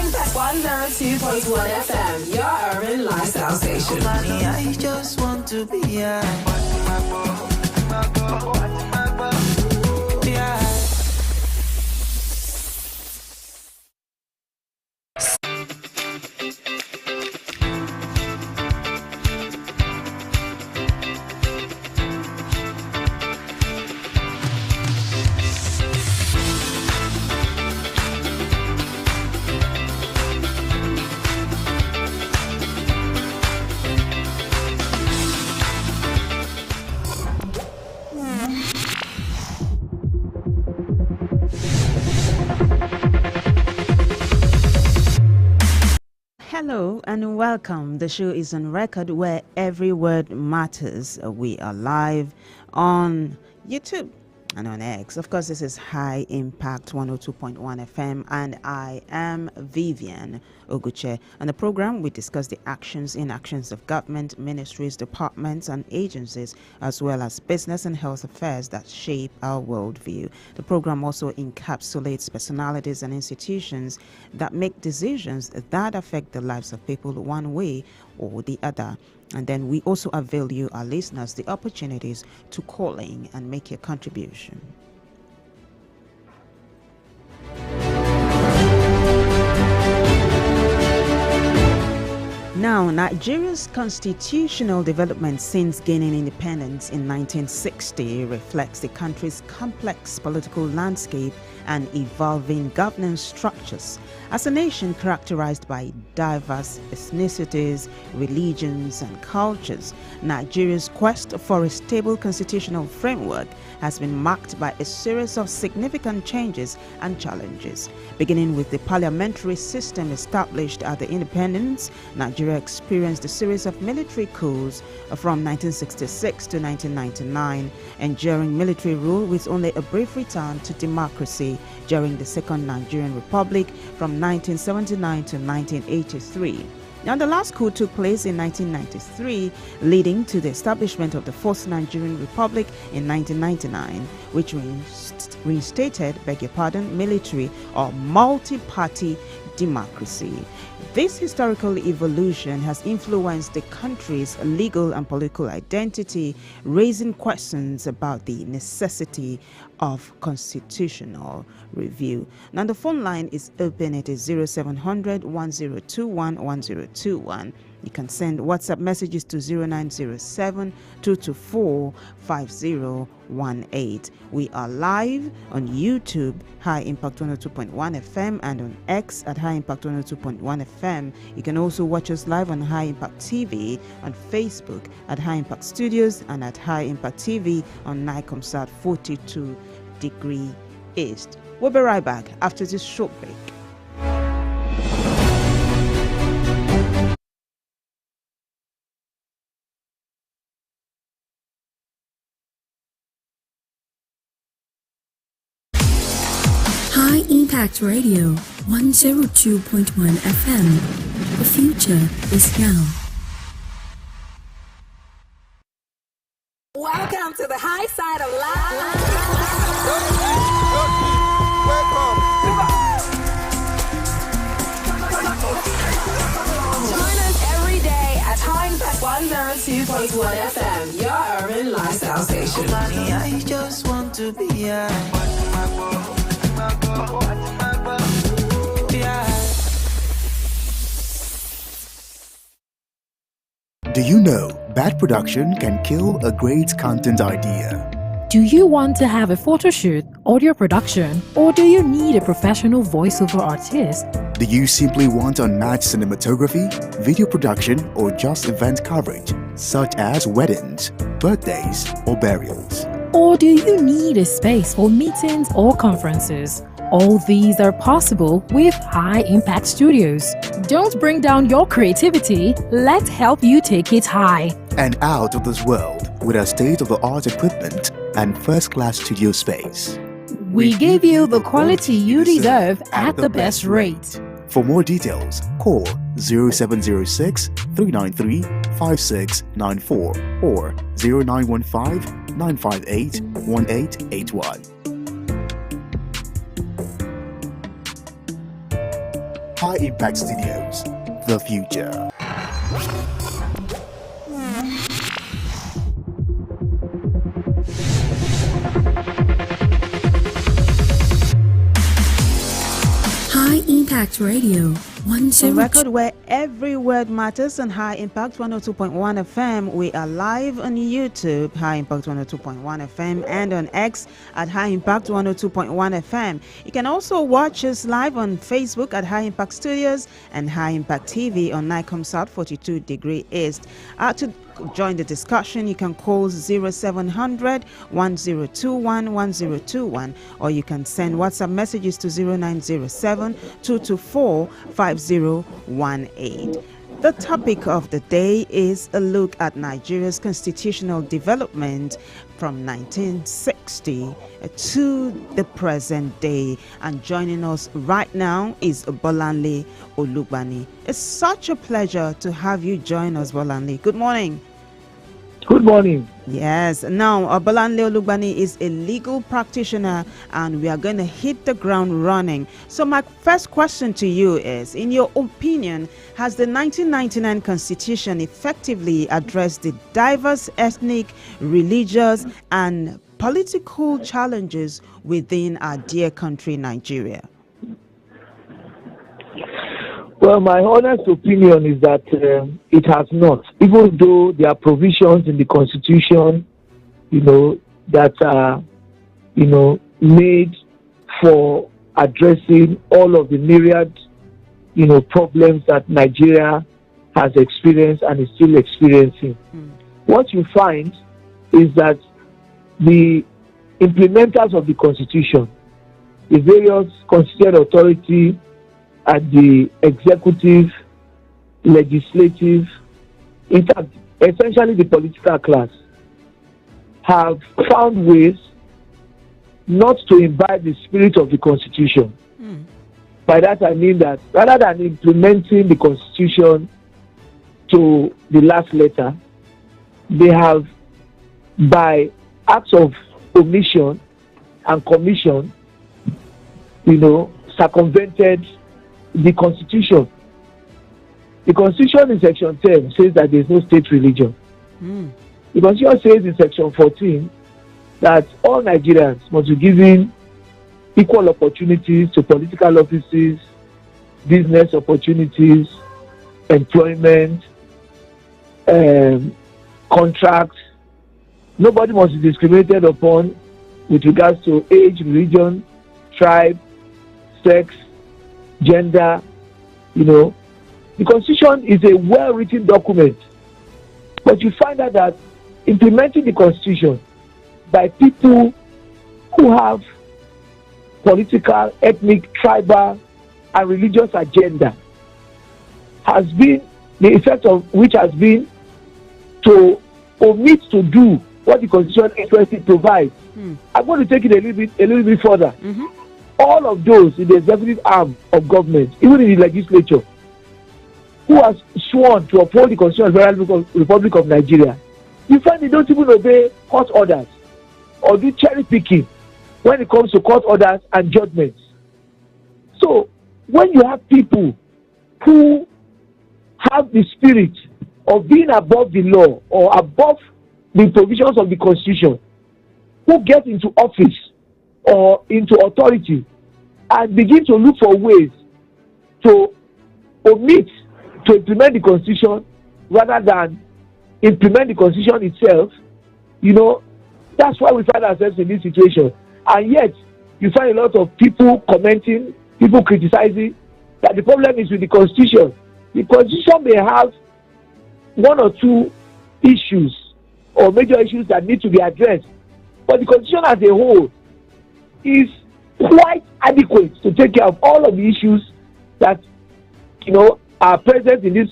Impact 102.1 FM, your urban lifestyle station. I just want to be yeah. Hello and welcome. The show is on record where every word matters. We are live on YouTube and on X. Of course, this is High Impact 102.1 FM, and I am Vivian Oguche. On the program, we discuss the actions, inactions of government, ministries, departments, and agencies, as well as business and health affairs that shape our worldview. The program also encapsulates personalities and institutions that make decisions that affect the lives of people one way or the other. And then we also avail you, our listeners, the opportunities to call in and make your contribution. Now, Nigeria's constitutional development since gaining independence in 1960 reflects the country's complex political landscape and evolving governance structures. As a nation characterized by diverse ethnicities, religions, and cultures, Nigeria's quest for a stable constitutional framework has been marked by a series of significant changes and challenges. Beginning with the parliamentary system established at the independence, Nigeria experienced a series of military coups from 1966 to 1999, enduring military rule with only a brief return to democracy during the Second Nigerian Republic from 1979 to 1983. Now, the last coup took place in 1993, leading to the establishment of the Fourth Nigerian Republic in 1999, which reinstated, military or multi-party democracy. This historical evolution has influenced the country's legal and political identity, raising questions about the necessity of constitutional review. Now, the phone line is open. It is 0700 1021 1021. You can send WhatsApp messages to 0907 224 5018. We are live on YouTube, High Impact 102.1 FM, and on X at High Impact 102.1 FM. You can also watch us live on High Impact TV, on Facebook at High Impact Studios, and at High Impact TV on Nicomsat 42 degree East. We'll be right back after this short break. High Impact Radio 102.1 FM. The future is now. Welcome to the high side of life. Join us every day at High Impact 102.1 FM, your urban lifestyle station. I just want to be yeah. Do you know bad production can kill a great content idea? Do you want to have a photo shoot, audio production, or do you need a professional voiceover artist? Do you simply want unmatched cinematography, video production, or just event coverage, such as weddings, birthdays, or burials? Or do you need a space for meetings or conferences? All these are possible with High Impact Studios. Don't bring down your creativity, let's help you take it high. And out of this world with our state-of-the-art equipment and first-class studio space. We give you the quality you deserve at the best rate. For more details, call 0706 393 5694 or 0915 958 1881. High Impact Studios, the future. High Impact Radio, A record where every word matters on High Impact 102.1 FM. We are live on YouTube, High Impact 102.1 FM, and on X at High Impact 102.1 FM. You can also watch us live on Facebook at High Impact Studios and High Impact TV on Nikon South 42 degree East. To join the discussion, you can call 0700 1021 1021, or you can send WhatsApp messages to 0907 224 5018. The topic of the day is a look at Nigeria's constitutional development from 1960 to the present day. And joining us right now is Bolanle Olugbani. It's such a pleasure to have you join us, Bolanle. Good morning. Good morning. Yes. Now, Bolanle Olugbani is a legal practitioner, and we are going to hit the ground running. So my first question to you is, in your opinion, has the 1999 Constitution effectively addressed the diverse ethnic, religious, and political challenges within our dear country, Nigeria? Well, my honest opinion is that it has not, even though there are provisions in the Constitution, that are, made for addressing all of the myriad, problems that Nigeria has experienced and is still experiencing. What you find is that the implementers of the Constitution, the various constituted authority at the executive, legislative, in fact, essentially the political class, have found ways not to imbibe the spirit of the Constitution. By that I mean that rather than implementing the Constitution to the last letter, they have, by acts of omission and commission, circumvented the Constitution. The Constitution in Section 10 says that there is no state religion. The Constitution says in Section 14 that all Nigerians must be given equal opportunities to political offices, business opportunities, employment, contracts. Nobody must be discriminated upon with regards to age, religion, tribe, sex, gender. The Constitution is a well-written document, but you find out that implementing the Constitution by people who have political, ethnic, tribal, and religious agenda has been, the effect of which has been to omit to do what the Constitution expressly provides. I'm going to take it a little bit further. All of those in the executive arm of government, even in the legislature, who has sworn to uphold the Constitution of the Federal Republic of Nigeria, you find they don't even obey court orders or do cherry picking when it comes to court orders and judgments. So when you have people who have the spirit of being above the law or above the provisions of the Constitution, who get into office or into authority and begin to look for ways to omit to implement the Constitution rather than implement the Constitution itself, that's why we find ourselves in this situation. And yet, you find a lot of people commenting, people criticizing that the problem is with the Constitution. The Constitution may have one or two issues or major issues that need to be addressed, but the Constitution as a whole is quite adequate to take care of all of the issues that are present in this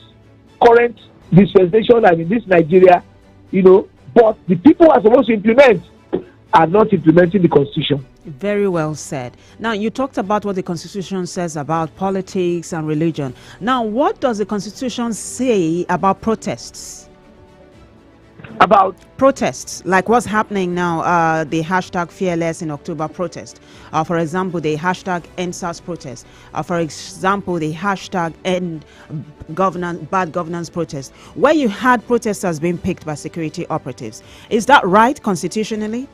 current dispensation and in this Nigeria, but the people who are supposed to implement are not implementing the Constitution. Very well said. Now, you talked about what the Constitution says about politics and religion. Now, what does the Constitution say about protests? About protests, like what's happening now, the hashtag fearless in October protest, for example, the hashtag end SARS protest, for example, the hashtag end bad governance protest, where you had protesters being picked by security operatives. Is that right constitutionally?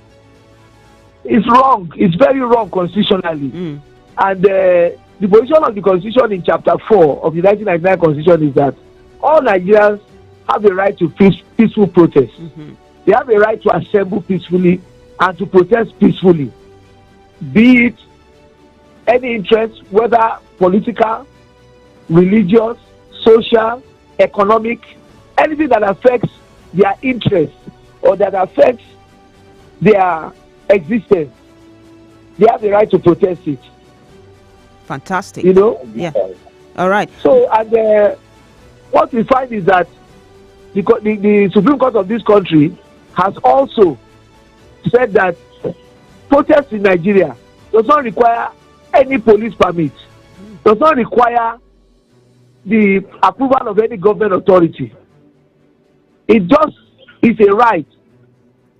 It's wrong. It's very wrong constitutionally. And the position of the Constitution in Chapter 4 of the 1999 Constitution is that all Nigerians have a right to peaceful protest. They have a right to assemble peacefully and to protest peacefully, be it any interest, whether political, religious, social, economic, anything that affects their interest or that affects their existence. They have the right to protest it. Fantastic. You know? Yeah. All right. So, and what we find is that the Supreme Court of this country has also said that protest in Nigeria does not require any police permit, does not require the approval of any government authority. It just is a right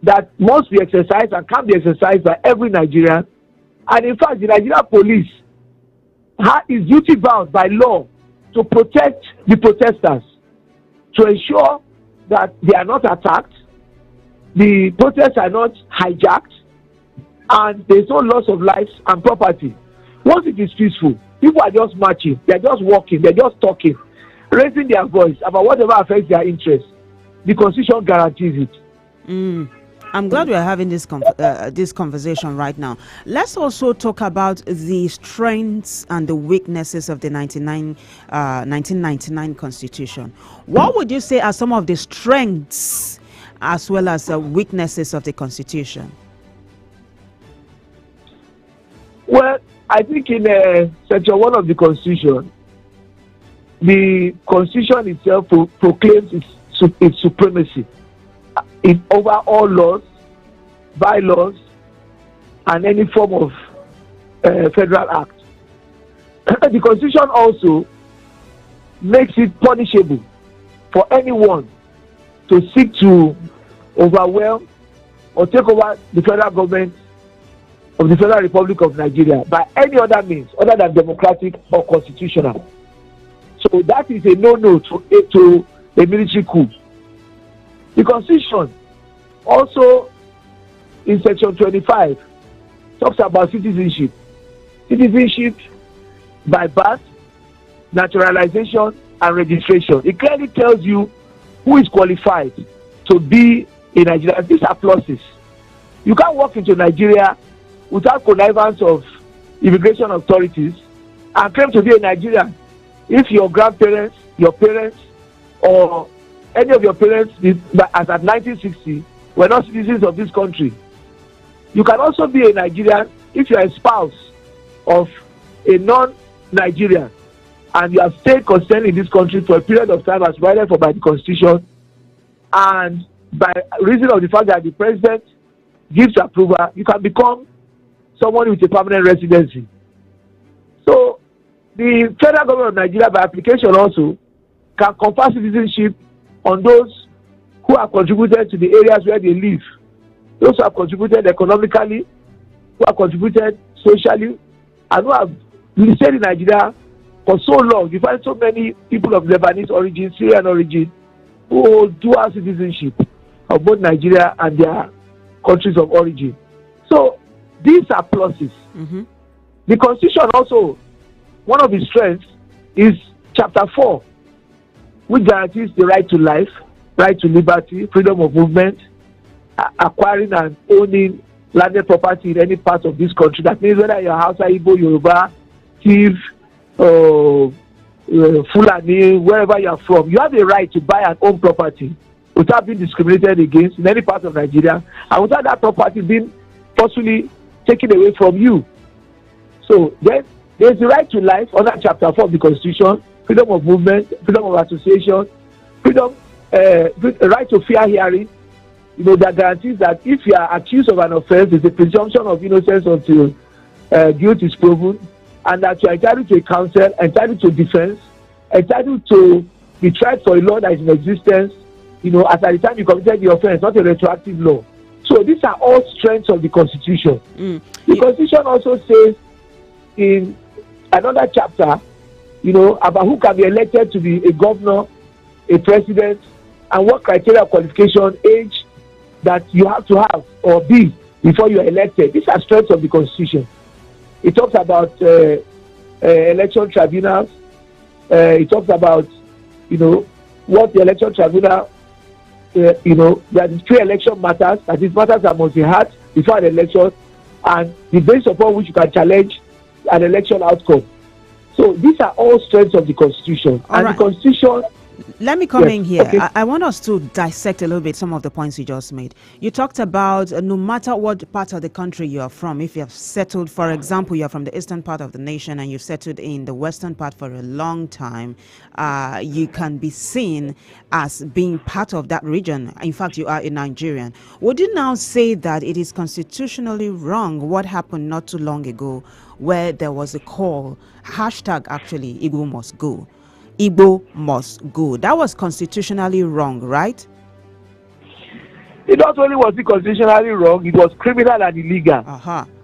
that must be exercised and can be exercised by every Nigerian. And in fact, the Nigerian police is duty bound by law to protect the protesters, to ensure that they are not attacked, the protests are not hijacked, and there is no loss of lives and property. Once it is peaceful, people are just marching, they are just walking, they are just talking, raising their voice about whatever affects their interests. The Constitution guarantees it. I'm glad we're having this conversation right now. Let's also talk about the strengths and the weaknesses of the 1999 Constitution. What would you say are some of the strengths as well as the weaknesses of the Constitution? Well, I think in Section 1 of the Constitution itself proclaims its supremacy over all laws, bylaws, and any form of federal act. The Constitution also makes it punishable for anyone to seek to overwhelm or take over the federal government of the Federal Republic of Nigeria by any other means other than democratic or constitutional. So that is a no-no to a military coup. The Constitution also, in Section 25, talks about citizenship. Citizenship by birth, naturalization, and registration. It clearly tells you who is qualified to be in Nigeria. These are clauses. You can't walk into Nigeria without connivance of immigration authorities and claim to be a Nigerian if your grandparents, your parents, or any of your parents, as at 1960, were not citizens of this country. You can also be a Nigerian if you are a spouse of a non-Nigerian and you have stayed constant in this country for a period of time as provided for by the Constitution, and by reason of the fact that the president gives approval, you can become someone with a permanent residency. So the federal government of Nigeria, by application, also can confer citizenship on those who have contributed to the areas where they live, those who have contributed economically, who have contributed socially, and who have stayed in Nigeria for so long. You find so many people of Lebanese origin, Syrian origin, who hold dual citizenship of both Nigeria and their countries of origin. So these are pluses. The Constitution also, one of its strengths is Chapter 4, which guarantees the right to life, right to liberty, freedom of movement, acquiring and owning landed property in any part of this country. That means whether you're Hausa, Igbo, Yoruba, Tiv, Fulani, wherever you are from, you have a right to buy and own property without being discriminated against in any part of Nigeria, and without that property being forcefully taken away from you. So then there's the right to life under Chapter 4 of the Constitution, freedom of movement, freedom of association, freedom, right to fair hearing. You know, that guarantees that if you are accused of an offense, there's a presumption of innocence until guilt is proven, and that you are entitled to a counsel, entitled to defense, entitled to be tried for a law that is in existence, as at the time you committed the offense, not a retroactive law. So these are all strengths of the Constitution. The Constitution also says in another chapter, about who can be elected to be a governor, a president, and what criteria of qualification, age that you have to have or be before you are elected. These are strengths of the Constitution. It talks about election tribunals. It talks about, what the election tribunal, there is pre-election matters, that is matters that must be had before an election, and the basis upon which you can challenge an election outcome. So these are all strengths of the Constitution. All and right. The Constitution... Let me come in here. Okay. I want us to dissect a little bit some of the points you just made. You talked about no matter what part of the country you are from, if you have settled, for example, you are from the eastern part of the nation and you've settled in the western part for a long time, you can be seen as being part of that region. In fact, you are a Nigerian. Would you now say that it is constitutionally wrong what happened not too long ago where there was a call, hashtag actually, Igbo must go? Igbo must go. That was constitutionally wrong, right? It not only was it constitutionally wrong, it was criminal and illegal.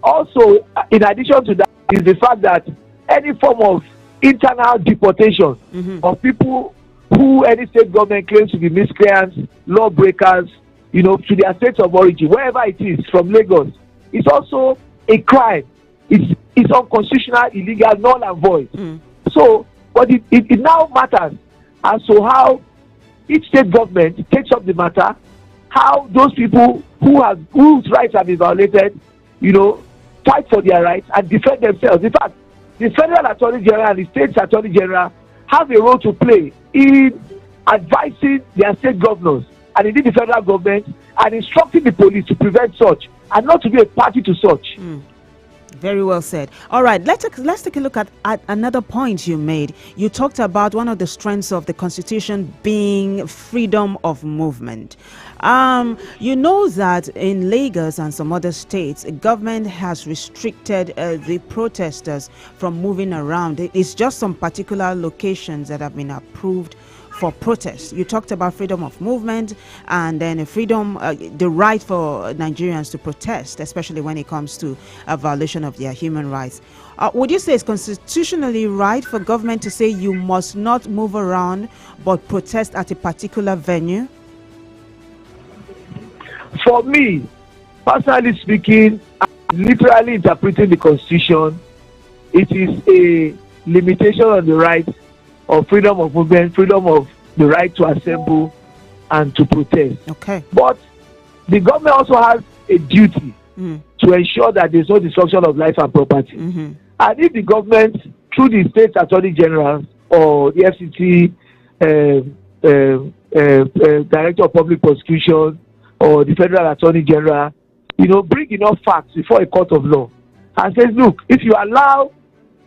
Also, in addition to that, is the fact that any form of internal deportation of people who any state government claims to be miscreants, lawbreakers, to their states of origin, wherever it is, from Lagos, it's also a crime. It's unconstitutional, illegal, null and void. So, but it now matters as to how each state government takes up the matter, how those people whose rights have been violated, fight for their rights and defend themselves. In fact, the Federal Attorney General and the State Attorney General have a role to play in advising their state governors and indeed the federal government and instructing the police to prevent such and not to be a party to such. Very well said. All right, let's take a look at another point you made. You talked about one of the strengths of the Constitution being freedom of movement. You know that in Lagos and some other states, government has restricted the protesters from moving around. It's just some particular locations that have been approved for protest. You talked about freedom of movement and then the right for Nigerians to protest, especially when it comes to a violation of their human rights. Would you say it's constitutionally right for government to say you must not move around but protest at a particular venue? For me, personally speaking, literally interpreting the Constitution, it is a limitation on the right of freedom of movement, freedom of the right to assemble and to protest. Okay. But the government also has a duty to ensure that there's no destruction of life and property. And if the government, through the state attorney general or the FCT, director of public prosecution, or the federal attorney general, bring enough facts before a court of law and says, look, if you allow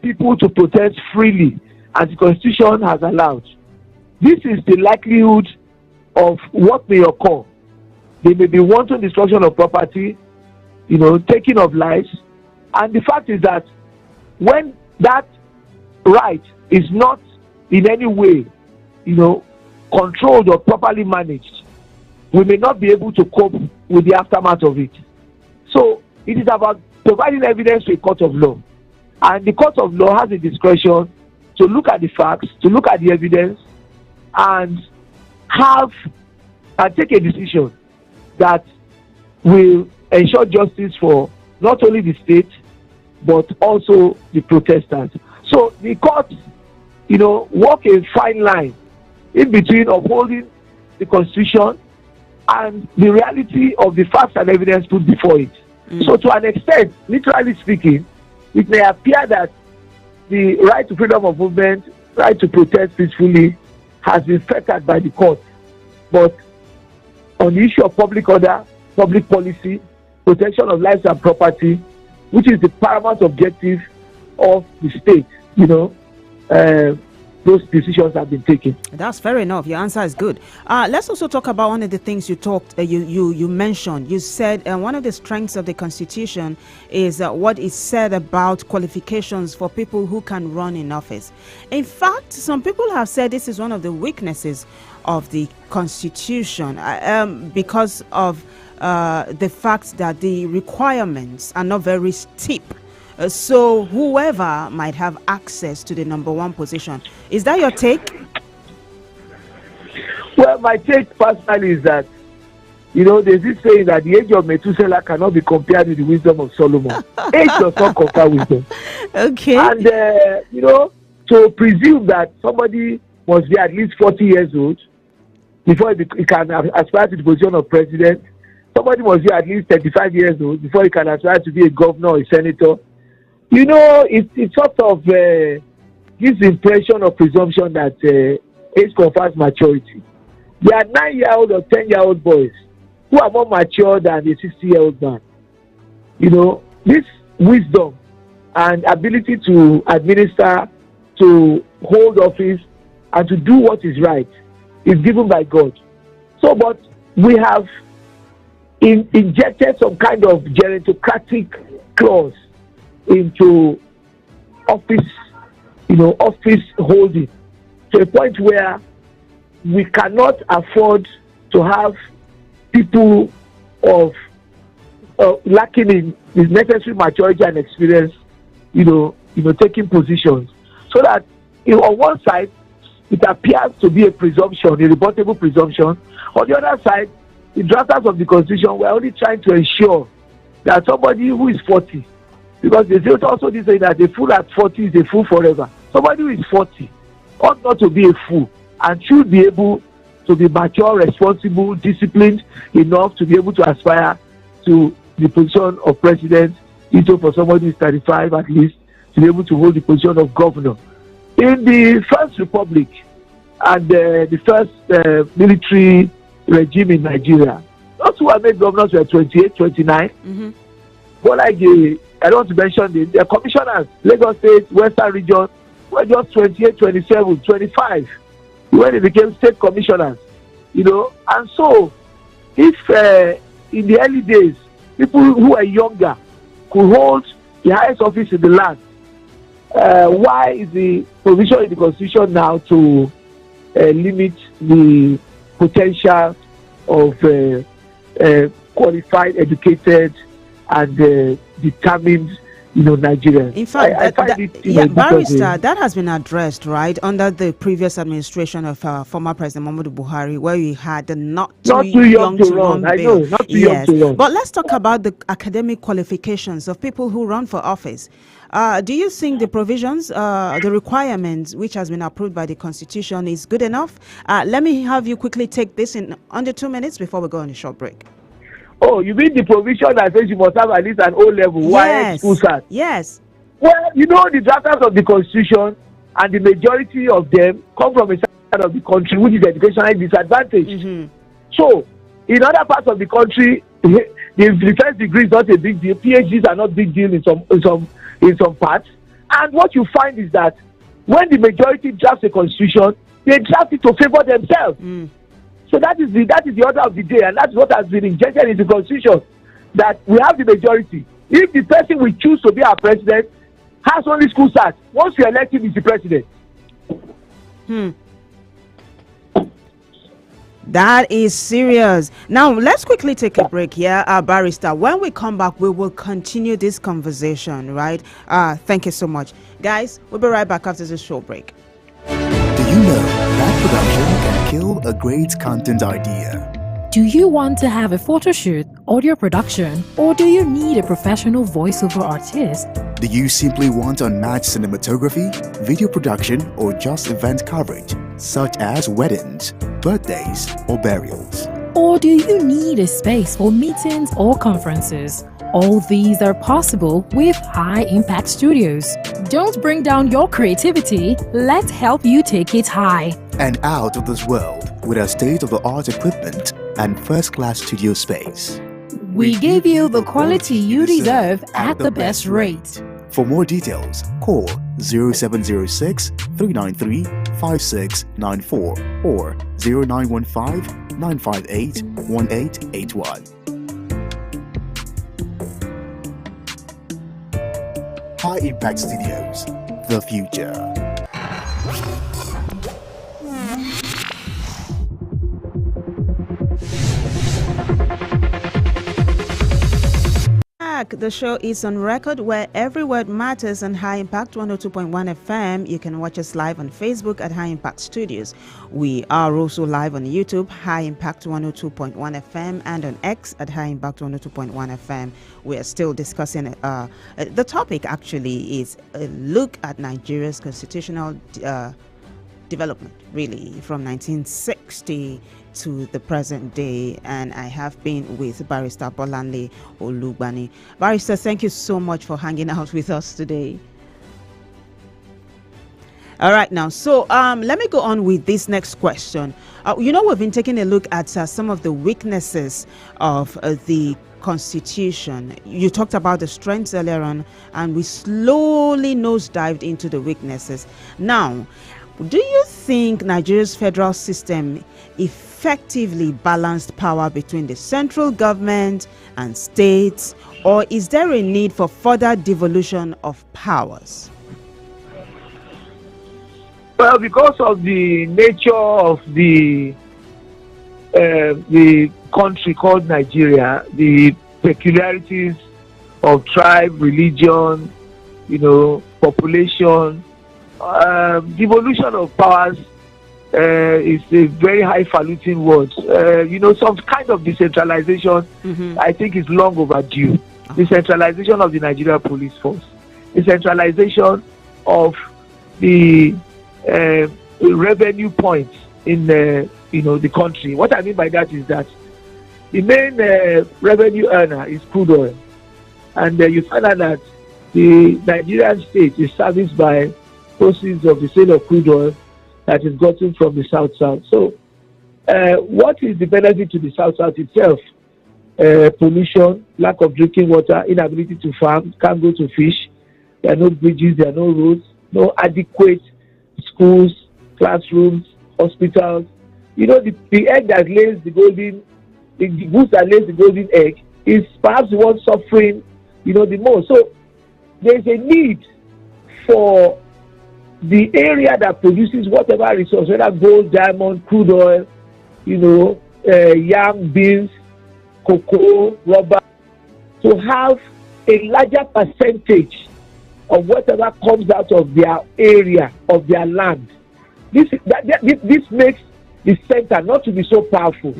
people to protest freely, as the Constitution has allowed, this is the likelihood of what may occur. There may be wanton destruction of property, taking of lives. And the fact is that when that right is not in any way, controlled or properly managed, we may not be able to cope with the aftermath of it. So it is about providing evidence to a court of law. And the court of law has a discretion to look at the facts, to look at the evidence, and take a decision that will ensure justice for not only the state, but also the protesters. So the courts, walk a fine line in between upholding the Constitution and the reality of the facts and evidence put before it. So to an extent, literally speaking, it may appear that the right to freedom of movement, right to protest peacefully has been fettered by the court. But on the issue of public order, public policy, protection of lives and property, which is the paramount objective of the state, the those decisions have been taken. That's fair enough. Your answer is good. Let's also talk about one of the things you mentioned. You said one of the strengths of the Constitution is what is said about qualifications for people who can run in office. In fact, some people have said this is one of the weaknesses of the Constitution because of the fact that the requirements are not very steep. So whoever might have access to the number one position. Is that your take? Well, my take personally is that, there's this saying that the age of Methuselah cannot be compared with the wisdom of Solomon. Age does not compare wisdom. Okay. And, to presume that somebody must be at least 40 years old before he can aspire to the position of president, somebody must be at least 35 years old before he can aspire to be a governor or a senator. It's sort of gives the impression of presumption that age confers maturity. There are 9-year-old or 10-year-old boys who are more mature than a 60-year-old man. This wisdom and ability to administer, to hold office, and to do what is right is given by God. So, but we have injected some kind of gerontocratic clause into office holding to a point where we cannot afford to have people of lacking in the necessary maturity and experience, taking positions. So that on one side, it appears to be a presumption, a rebuttable presumption. On the other side, the drafters of the Constitution were only trying to ensure that somebody who is 40, because they also say that a fool at 40 is a fool forever. Somebody who is 40 ought not to be a fool and should be able to be mature, responsible, disciplined enough to be able to aspire to the position of president, even for somebody who is 35 at least, to be able to hold the position of governor. In the First Republic and the first military regime in Nigeria, those who were made governors were 28, 29. Mm-hmm. But like I don't want to mention the commissioners, Lagos State, Western Region, were just 28, 27, 25 when they became state commissioners. And so if in the early days people who were younger could hold the highest office in the land, why is the provision in the Constitution now to limit the potential of qualified, educated, and determined, Nigerians? In fact, I find it, Barrister, that has been addressed, right, under the previous administration of former President Muhammadu Buhari, where we had the not too young to run bill. I know, not too young to run. But let's talk about the academic qualifications of people who run for office. Do you think the provisions, the requirements which has been approved by the Constitution is good enough? Let me have you quickly take this in under 2 minutes before we go on a short break. Oh, you mean the provision that says you must have at least an O-level, yes. school cert? Yes. Well, the drafters of the Constitution and the majority of them come from a side of the country which is educationally disadvantaged. Mm-hmm. So, in other parts of the country, the first degree is not a big deal. PhDs are not big deal in some parts. And what you find is that when the majority drafts a constitution, they draft it to favor themselves. Mm. So that is the order of the day, and that's what has been injected into the constitution. That we have the majority. If the person we choose to be our president has only school cert, once we elect him, he's the president. That is serious. Now, let's quickly take a break here, Barrister. When we come back, we will continue this conversation, right? Thank you so much. Guys, we'll be right back after this short break. Do you know that production can kill a great content idea? Do you want to have a photo shoot, audio production, or do you need a professional voiceover artist? Do you simply want unmatched cinematography, video production, or just event coverage, such as weddings, birthdays, or burials? Or do you need a space for meetings or conferences? All these are possible with High Impact Studios. Don't bring down your creativity, let's help you take it high. And out of this world with our state-of-the-art equipment and first-class studio space. We give you the quality you deserve at the best rate. For more details, call 0706 393 5694 or 0915 958 1881. High Impact Studios, the future. The show is on record where every word matters on High Impact 102.1 FM. You can watch us live on Facebook at High Impact Studios. We are also live on YouTube, High Impact 102.1 FM, and on X at High Impact 102.1 FM. We are still discussing the topic actually is a look at Nigeria's constitutional development, really, from 1960 to the present day, and I have been with Barrister Bolanle Olugbani. Barrister, thank you so much for hanging out with us today. All right, now, so let me go on with this next question. We've been taking a look at some of the weaknesses of the Constitution. You talked about the strengths earlier on, and we slowly nosedived into the weaknesses. Now, do you think Nigeria's federal system effectively balanced power between the central government and states, or is there a need for further devolution of powers? Well, because of the nature of the country called Nigeria, the peculiarities of tribe, religion, population, devolution of powers is a very highfalutin word. Some kind of decentralization, I think, is long overdue. Decentralization of the Nigeria Police Force, decentralization of the revenue points in the country. What I mean by that is that the main revenue earner is crude oil, and you find out that the Nigerian state is serviced by proceeds of the sale of crude oil that is gotten from the South-South. So, what is the benefit to the South-South itself? Pollution, lack of drinking water, inability to farm, can't go to fish. There are no bridges, there are no roads, no adequate schools, classrooms, hospitals. The egg that lays the goose that lays the golden egg is perhaps the one suffering, the most. So, there is a need for the area that produces whatever resource, whether gold, diamond, crude oil, yam, beans, cocoa, rubber, to have a larger percentage of whatever comes out of their area, of their land. This makes the center not to be so powerful.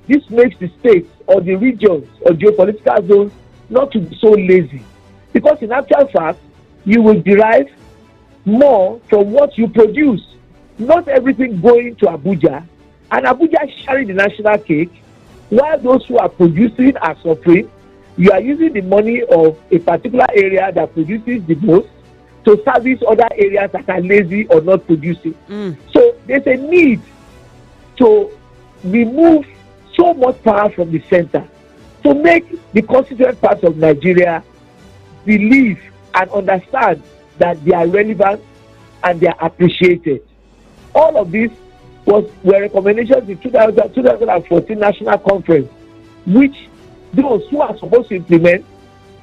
This makes the states or the regions or geopolitical zones not to be so lazy. Because in actual fact, you will derive more from what you produce. Not everything going to Abuja, and Abuja sharing the national cake, while those who are producing are suffering. You are using the money of a particular area that produces the most to service other areas that are lazy or not producing. So there's a need to remove so much power from the center to make the constituent parts of Nigeria believe and understand that they are relevant and they are appreciated. All of this were recommendations in 2014 National Conference, which those who are supposed to implement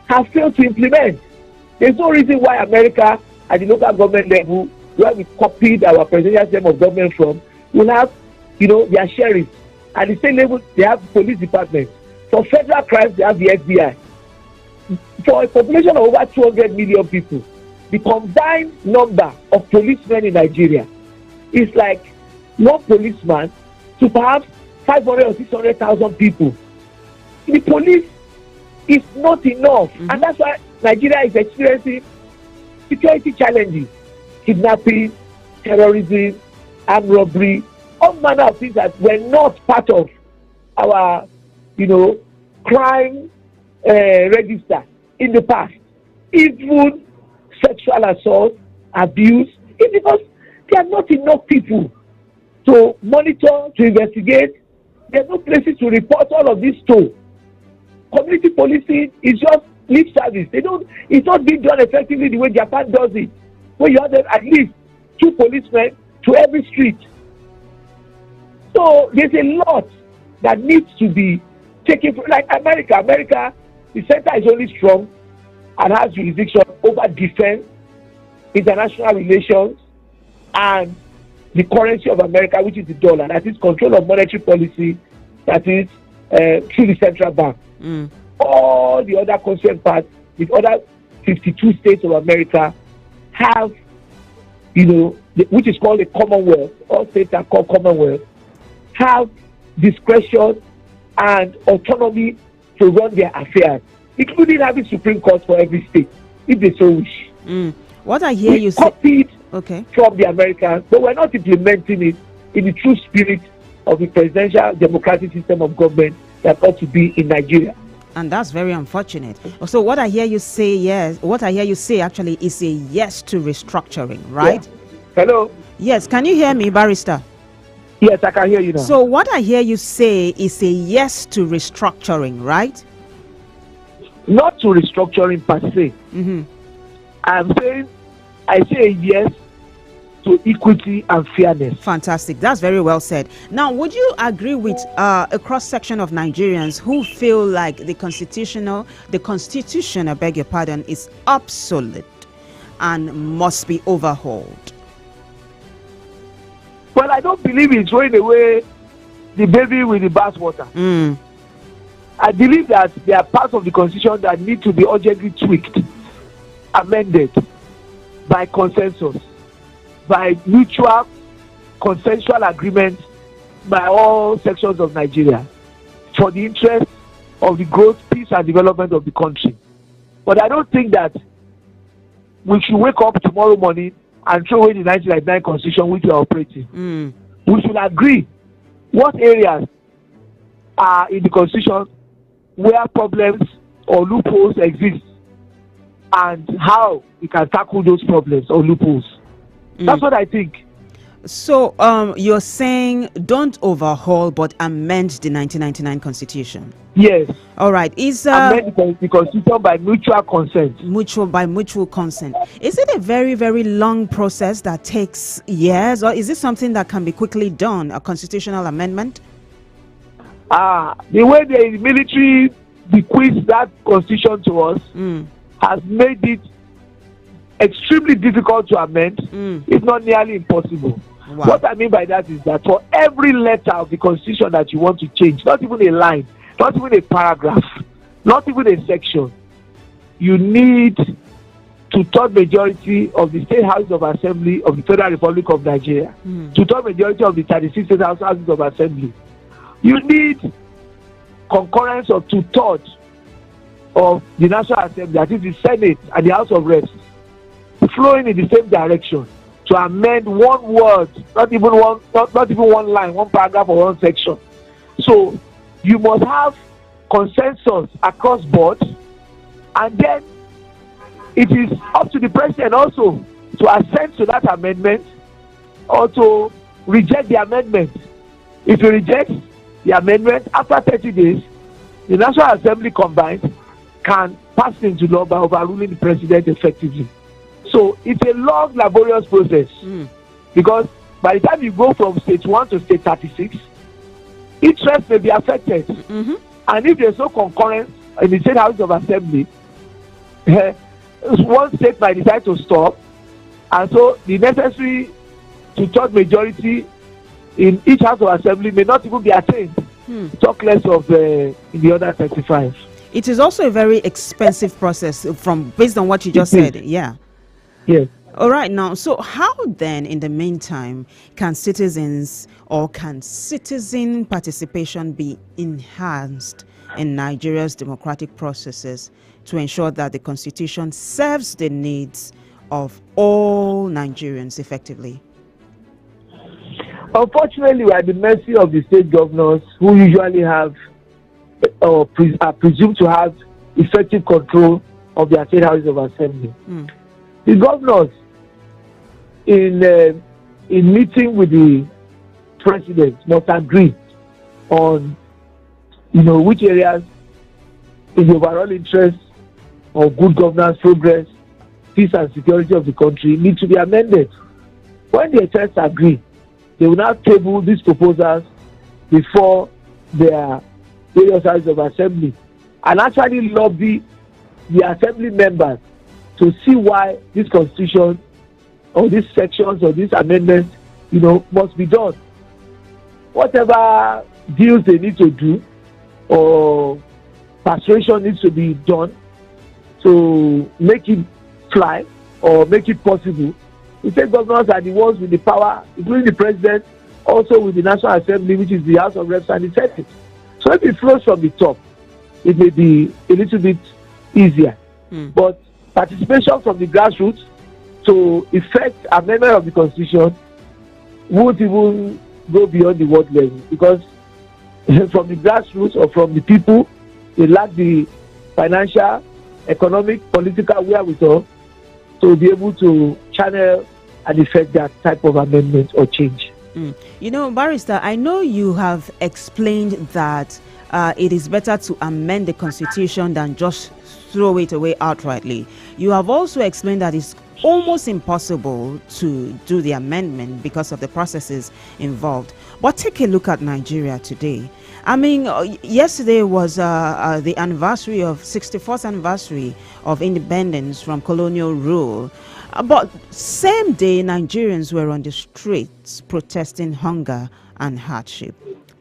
have failed to implement. There's no reason why America at the local government level, where we copied our presidential system of government from, will have, their sheriffs. At the same level, they have police departments. For federal crimes, they have the FBI. For a population of over 200 million people, the combined number of policemen in Nigeria is like one policeman to perhaps 500 or 600,000 people. The police is not enough, and that's why Nigeria is experiencing security challenges, kidnapping, terrorism, armed robbery, all manner of things that were not part of our, crime register in the past. Even sexual assault, abuse, it's because there are not enough people to monitor, to investigate. There are no places to report all of this to. Community policing is just lip service. They don't. It's not being done effectively the way Japan does it. Where you have at least 2 policemen to every street. So there's a lot that needs to be taken. Like America. America, the center is only strong and has jurisdiction over defense, international relations, and the currency of America, which is the dollar. That is control of monetary policy. That is through the central bank. All the other concerned parts, the other 52 states of America have, which is called a Commonwealth. All states are called Commonwealth. Have discretion and autonomy to run their affairs, including having Supreme Court for every state, if they so wish. What I hear you say, copied okay, from the Americans, but we're not implementing it in the true spirit of the presidential democratic system of government that ought to be in Nigeria. and that's very unfortunate. So what I hear you say, actually is a yes to restructuring, right? Yeah. Hello? Yes, can you hear me, Barrister? Yes, I can hear you now. So what I hear you say is a yes to restructuring, right? Not to restructuring per se. I say yes to equity and fairness. Fantastic. That's very well said. Now, would you agree with a cross-section of Nigerians who feel like the constitution, I beg your pardon, is obsolete and must be overhauled? Well, I don't believe in throwing away the baby with the bathwater. I believe that there are parts of the constitution that need to be urgently tweaked, amended by consensus, by mutual consensual agreement by all sections of Nigeria for the interest of the growth, peace, and development of the country. But I don't think that we should wake up tomorrow morning and throw away the 1999 constitution which we are operating. We should agree what areas are in the constitution where problems or loopholes exist and how we can tackle those problems or loopholes. That's what I think. So you're saying don't overhaul but amend the 1999 constitution? Yes. All right. Amend the constitution by mutual consent. Mutual consent. Is it a very, very long process that takes years, or is it something that can be quickly done, a constitutional amendment? The way the military bequeathed that constitution to us has made it extremely difficult to amend, if not nearly impossible. Wow. What I mean by that is that for every letter of the constitution that you want to change, not even a line, not even a paragraph, not even a section, you need two-third majority of the state houses of assembly of the Federal Republic of Nigeria, two-third majority of the 36 state houses of assembly. You need concurrence of two-thirds of the National Assembly, that is the Senate and the House of Reps, flowing in the same direction to amend one word, not even one line, one paragraph or one section. So you must have consensus across board, and then it is up to the president also to assent to that amendment or to reject the amendment. If you reject the amendment, after 30 days, the National Assembly combined can pass into law by overruling the president effectively. So it's a long, laborious process because by the time you go from state 1 to state 36, interest may be affected. And if there's no concurrence in the state house of assembly, one state might decide to stop, and so the necessary two-third majority in each house of assembly may not even be attained. Talk less of in the other 35. It is also a very expensive process based on what you just said. Yeah. Yes. All right. Now, so how then, in the meantime, can citizen participation be enhanced in Nigeria's democratic processes to ensure that the Constitution serves the needs of all Nigerians effectively? Unfortunately, we are at the mercy of the state governors, who usually have or are presumed to have effective control of their state houses of assembly. The governors, in meeting with the president, must agree on, which areas in the overall interest or good governance, progress, peace and security of the country need to be amended. When the experts agree, they will now table these proposals before their various houses of assembly and actually lobby the assembly members to see why this constitution or these sections or these amendments, must be done. Whatever deals they need to do or persuasion needs to be done to make it fly or make it possible. The state governors are the ones with the power, including the president, also with the National Assembly, which is the House of Reps and the Senate. So if it flows from the top, it may be a little bit easier. But participation from the grassroots to effect amendment of the Constitution won't even go beyond the word level, because from the grassroots or from the people, they lack the financial, economic, political wherewithal to be able to channel and effect that type of amendment or change. Barrister, I know you have explained that it is better to amend the Constitution than just throw it away outrightly. You have also explained that it's almost impossible to do the amendment because of the processes involved. But take a look at Nigeria today. I mean, yesterday was the anniversary of 64th anniversary of independence from colonial rule. But same day, Nigerians were on the streets protesting hunger and hardship.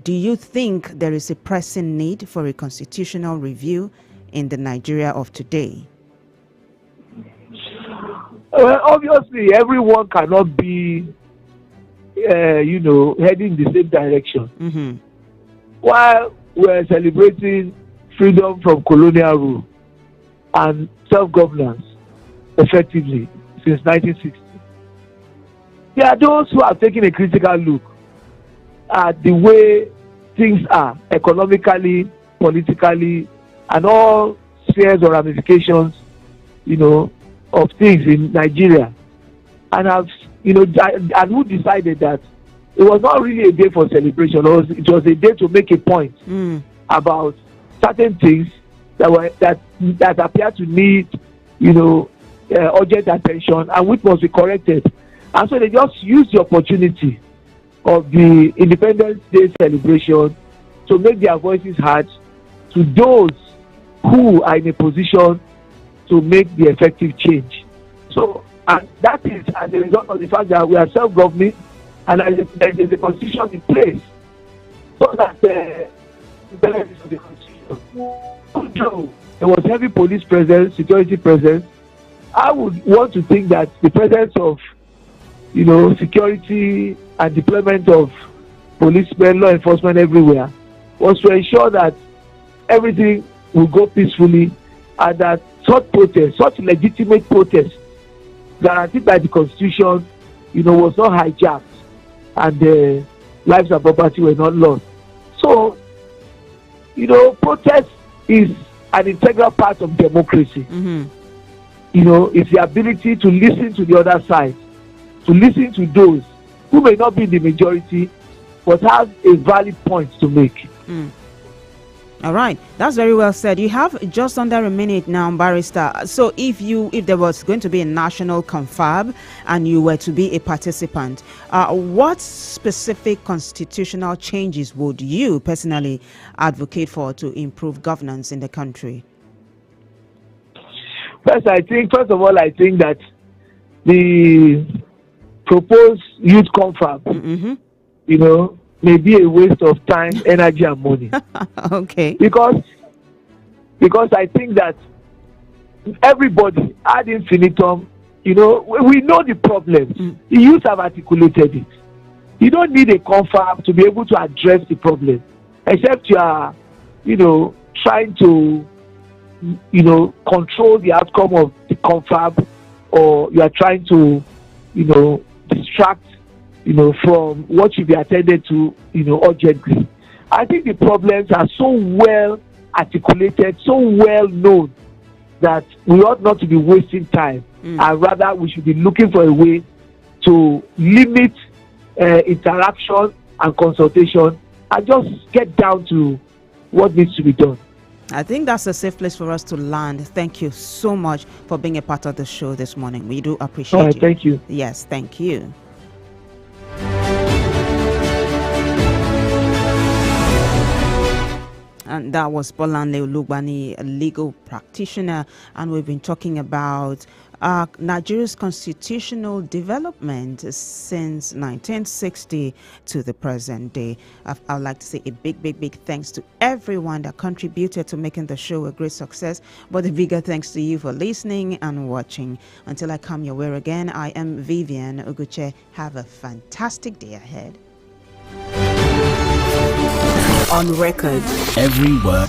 Do you think there is a pressing need for a constitutional review in the Nigeria of today? Well, obviously, everyone cannot be, heading the same direction. While we're celebrating freedom from colonial rule and self-governance effectively since 1960, there are those who have taken a critical look at the way things are economically, politically, and all spheres or ramifications, of things in Nigeria, and have, and who decided that it was not really a day for celebration. It was a day to make a point about certain things that appear to need, urgent attention and which must be corrected. And so they just used the opportunity of the Independence Day celebration to make their voices heard to those who are in a position to make the effective change. So, and that is as a result of the fact that we are self-governing and there is a constitution in place so that the benefits of the constitution. Although there was heavy police presence, security presence, I would want to think that the presence of, security and deployment of policemen, law enforcement everywhere was to ensure that everything will go peacefully and that such protest, such legitimate protest guaranteed by the Constitution, was not hijacked and lives and property were not lost. So, protest is an integral part of democracy. It's the ability to listen to the other side, to listen to those who may not be in the majority but have a valid point to make. All right, that's very well said. You have just under a minute now, Barrister. So if there was going to be a national confab and you were to be a participant, what specific constitutional changes would you personally advocate for to improve governance in the country? First of all, I think that the proposed youth confab, may be a waste of time, energy, and money. Okay. Because I think that everybody ad infinitum, we know the problems. The youth have articulated it. You don't need a confab to be able to address the problem, except you are, trying to, control the outcome of the confab, or you are trying to, distract from what should be attended to, urgently. I think the problems are so well articulated, so well known, that we ought not to be wasting time, and rather we should be looking for a way to limit interaction and consultation and just get down to what needs to be done. I think that's a safe place for us to land. Thank you so much for being a part of the show this morning. We do appreciate All right, you. thank you. Yes, thank you. And that was Bolanle Olugbani, a legal practitioner, and we've been talking about Nigeria's constitutional development since 1960 to the present day. I'd like to say a big thanks to everyone that contributed to making the show a great success, but a bigger thanks to you for listening and watching. Until I come your way again, I am Vivian Uguche. Have a fantastic day ahead. On record. Every word